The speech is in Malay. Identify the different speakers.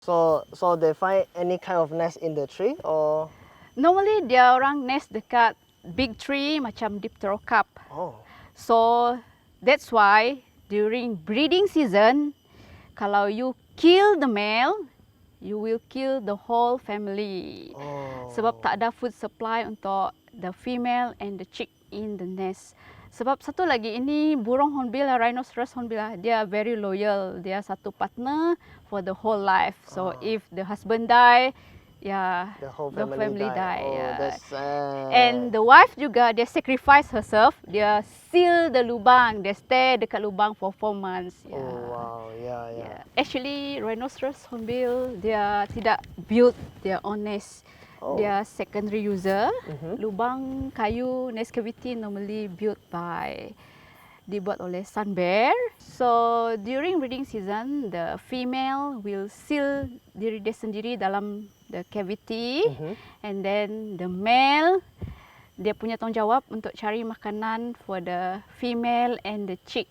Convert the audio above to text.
Speaker 1: So they find any kind of nest in the tree or?
Speaker 2: Normally dia orang nest dekat big tree macam di Terokai.
Speaker 1: Oh.
Speaker 2: So that's why during breeding season, kalau you kill the male, you will kill the whole family.
Speaker 1: Oh.
Speaker 2: Sebab tak ada food supply untuk the female and the chick in the nest. Sebab satu lagi ini burung hornbill, rhinoceros hornbill, dia very loyal. Dia satu partner for the whole life. So if the husband die,
Speaker 1: the whole family die. Oh,
Speaker 2: yeah.
Speaker 1: that's sad.
Speaker 2: And the wife juga dia sacrifice herself. Dia seal the lubang. Dia stay dekat lubang for 4 months.
Speaker 1: Oh wow, yeah.
Speaker 2: Actually, rhinoceros hornbill dia tidak build their own nest.
Speaker 1: Oh.
Speaker 2: Dia secondary user. Lubang kayu nest cavity normally dibuat oleh sun bear. So during breeding season, the female will seal diri dia sendiri dalam the cavity, and then the male dia punya tanggungjawab untuk cari makanan for the female and the chick.